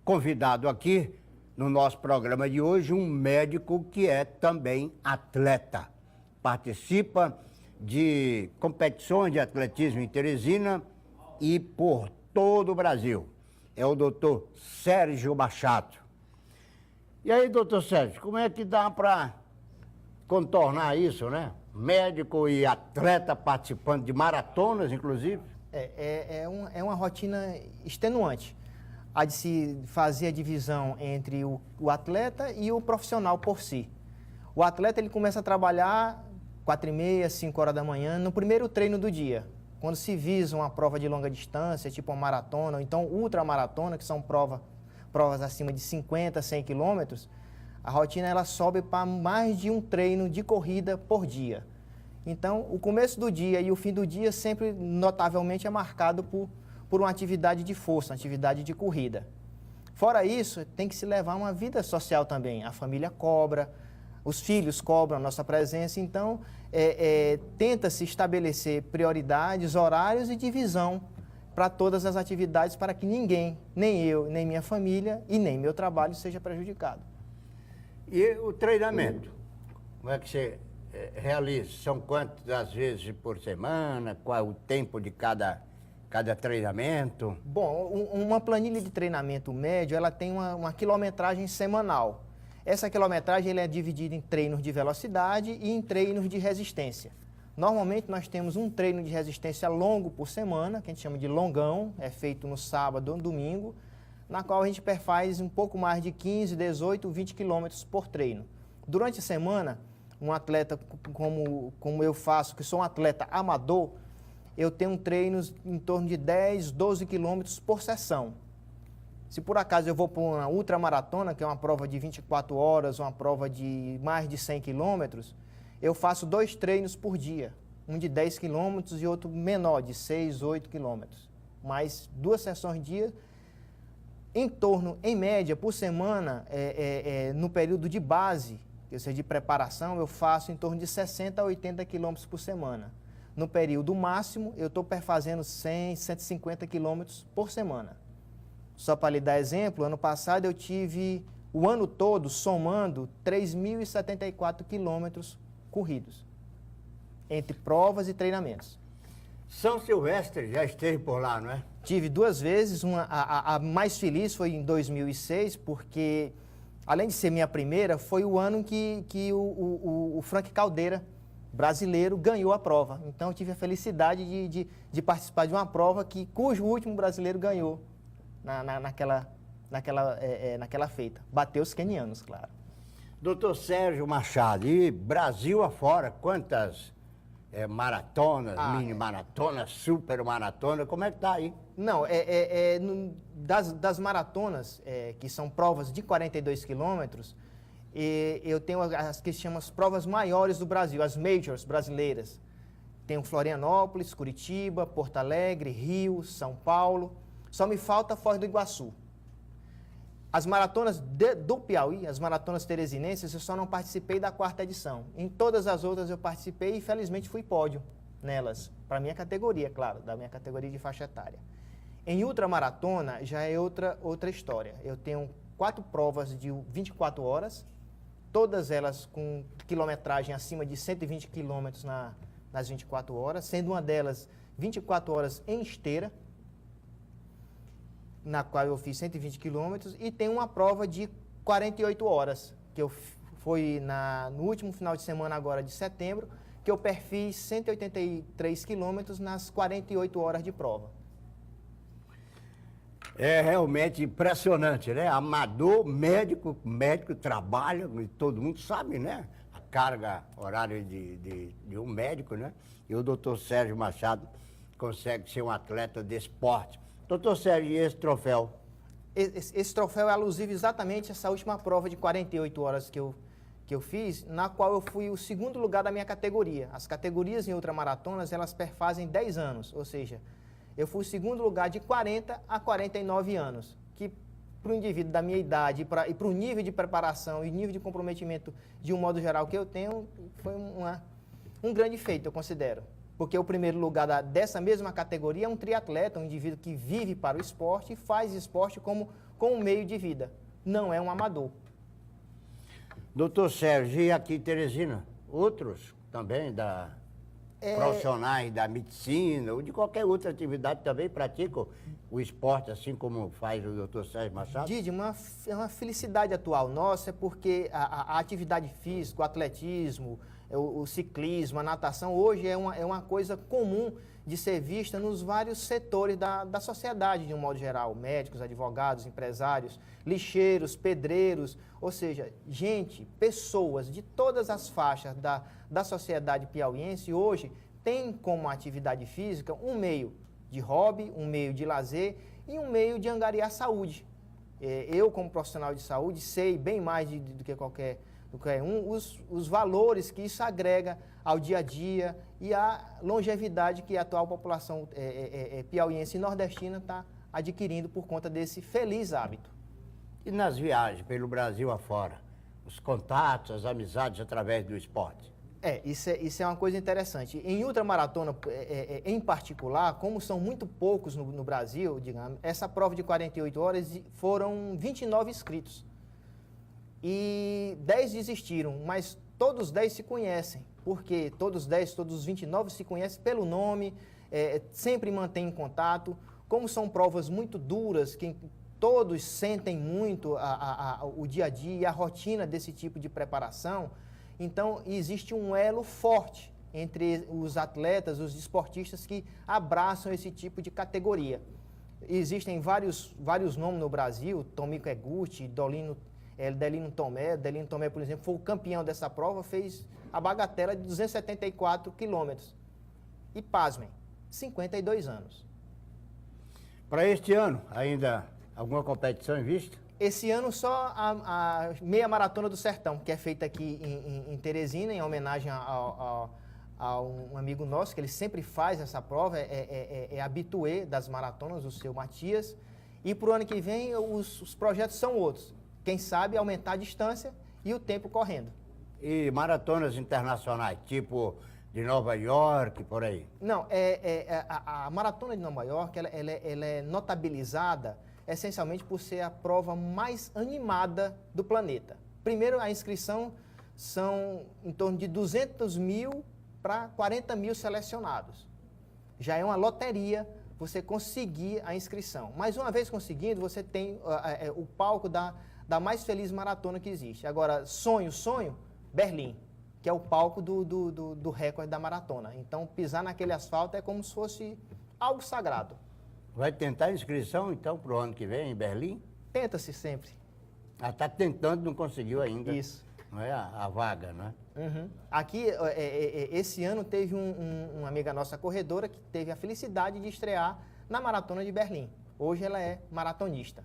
convidado aqui no nosso programa de hoje um médico que é também atleta. Participa de competições de atletismo em Teresina e por todo o Brasil. É o doutor Sérgio Machado. E aí, doutor Sérgio, como é que dá para contornar isso, né? Médico e atleta participando de maratonas, inclusive? É uma rotina extenuante. Há de se fazer a divisão entre o atleta e o profissional por si. O atleta ele começa a trabalhar 4h30, 5 horas da manhã, no primeiro treino do dia. Quando se visa uma prova de longa distância, tipo uma maratona, ou então ultramaratona, que são provas acima de 50, 100 quilômetros, a rotina ela sobe para mais de um treino de corrida por dia. Então, o começo do dia e o fim do dia sempre, notavelmente, é marcado por uma atividade de força, uma atividade de corrida. Fora isso, tem que se levar uma vida social também. A família cobra, os filhos cobram a nossa presença, então tenta-se estabelecer prioridades, horários e divisão para todas as atividades para que ninguém, nem eu, nem minha família e nem meu trabalho seja prejudicado. E o treinamento? Como é que você realiza? São quantas vezes por semana? Qual é o tempo de cada treinamento? Bom, uma planilha de treinamento médio, ela tem uma quilometragem semanal. Essa quilometragem ela é dividida em treinos de velocidade e em treinos de resistência. Normalmente nós temos um treino de resistência longo por semana, que a gente chama de longão, é feito no sábado ou no domingo, na qual a gente faz um pouco mais de 15, 18, 20 quilômetros por treino. Durante a semana, um atleta como eu faço, que sou um atleta amador, eu tenho treinos em torno de 10, 12 quilômetros por sessão. Se por acaso eu vou para uma ultramaratona, que é uma prova de 24 horas, uma prova de mais de 100 quilômetros, eu faço 2 treinos por dia, um de 10 quilômetros e outro menor, de 6, 8 quilômetros. Mais 2 sessões dia, em torno, em média, por semana, no período de base, ou seja, de preparação, eu faço em torno de 60 a 80 quilômetros por semana. No período máximo, eu estou fazendo 100, 150 quilômetros por semana. Só para lhe dar exemplo, ano passado eu tive, o ano todo, somando 3.074 quilômetros corridos, entre provas e treinamentos. São Silvestre já esteve por lá, não é? Tive 2 vezes, a mais feliz foi em 2006, porque, além de ser minha primeira, foi o ano que o Frank Caldeira, brasileiro, ganhou a prova. Então, eu tive a felicidade de participar de uma prova cujo último brasileiro ganhou naquela feita. Bateu os quenianos, claro. Doutor Sérgio Machado, e Brasil afora, quantas maratonas, mini maratonas, super maratona, como é que tá aí? Não, das maratonas, que são provas de 42 quilômetros, eu tenho as que se chamam as provas maiores do Brasil, as majors brasileiras. Tenho Florianópolis, Curitiba, Porto Alegre, Rio, São Paulo. Só me falta Foz do Iguaçu. As maratonas do Piauí, as maratonas teresinenses, eu só não participei da 4ª edição. Em todas as outras eu participei e felizmente fui pódio nelas. Para a minha categoria, claro, da minha categoria de faixa etária. Em ultramaratona já é outra história. Eu tenho 4 provas de 24 horas, todas elas com quilometragem acima de 120 quilômetros nas 24 horas, sendo uma delas 24 horas em esteira, na qual eu fiz 120 quilômetros, e tem uma prova de 48 horas, que foi no último final de semana agora de setembro, que eu fiz 183 quilômetros nas 48 horas de prova. É realmente impressionante, né? Amador, médico trabalha, e todo mundo sabe, né? A carga horária de um médico, né? E o doutor Sérgio Machado consegue ser um atleta de esporte. Doutor Sérgio, e esse troféu? Esse troféu é alusivo exatamente a essa última prova de 48 horas que eu fiz, na qual eu fui o 2º lugar da minha categoria. As categorias em ultramaratonas, elas perfazem 10 anos, ou seja, eu fui o 2º lugar de 40 a 49 anos, que para o indivíduo da minha idade e para o nível de preparação e nível de comprometimento de um modo geral que eu tenho, foi um grande feito, eu considero. Porque o primeiro lugar dessa mesma categoria é um triatleta, um indivíduo que vive para o esporte e faz esporte como com o meio de vida. Não é um amador. Doutor Sérgio, e aqui em Teresina, outros também profissionais da medicina ou de qualquer outra atividade também praticam o esporte, assim como faz o doutor Sérgio Machado? Didi, é uma felicidade atual nossa, é porque a atividade física, o atletismo, o ciclismo, a natação, hoje é uma coisa comum de ser vista nos vários setores da sociedade, de um modo geral. Médicos, advogados, empresários, lixeiros, pedreiros, ou seja, gente, pessoas de todas as faixas da sociedade piauiense hoje têm como atividade física um meio de hobby, um meio de lazer e um meio de angariar saúde. Eu, como profissional de saúde, sei bem mais do que qualquer um os valores que isso agrega ao dia a dia e à longevidade que a atual população piauiense e nordestina está adquirindo por conta desse feliz hábito. E nas viagens pelo Brasil afora? Os contatos, as amizades através do esporte? Isso é uma coisa interessante. Em ultramaratona, em particular, como são muito poucos no Brasil, digamos, essa prova de 48 horas foram 29 inscritos. E 10 desistiram, mas todos os 10 se conhecem. Porque todos os 29 se conhecem pelo nome, sempre mantêm contato. Como são provas muito duras, que todos sentem muito o dia a dia e a rotina desse tipo de preparação, então existe um elo forte entre os atletas, os esportistas que abraçam esse tipo de categoria. Existem vários nomes no Brasil, Tomico Eguchi, Delino Tomé. Delino Tomé, por exemplo, foi o campeão dessa prova, fez a bagatela de 274 quilômetros. E pasmem, 52 anos. Para este ano, ainda alguma competição em vista? Esse ano só a meia maratona do Sertão, que é feita aqui em Teresina, em homenagem a um amigo nosso, que ele sempre faz essa prova, é habitué das maratonas, o seu Matias. E para o ano que vem, os projetos são outros. Quem sabe aumentar a distância e o tempo correndo. E maratonas internacionais, tipo de Nova York, por aí? Não, a maratona de Nova York, ela é notabilizada essencialmente por ser a prova mais animada do planeta. Primeiro, a inscrição são em torno de 200 mil para 40 mil selecionados. Já é uma loteria você conseguir a inscrição. Mas uma vez conseguindo, você tem o palco da mais feliz maratona que existe. Agora, sonho, Berlim, que é o palco do recorde da maratona. Então, pisar naquele asfalto é como se fosse algo sagrado. Vai tentar inscrição, então, para o ano que vem, em Berlim? Tenta-se sempre. Está tentando, não conseguiu ainda. Isso. Não é a vaga, não é? Uhum. Aqui, esse ano, teve uma amiga nossa corredora que teve a felicidade de estrear na Maratona de Berlim. Hoje ela é maratonista.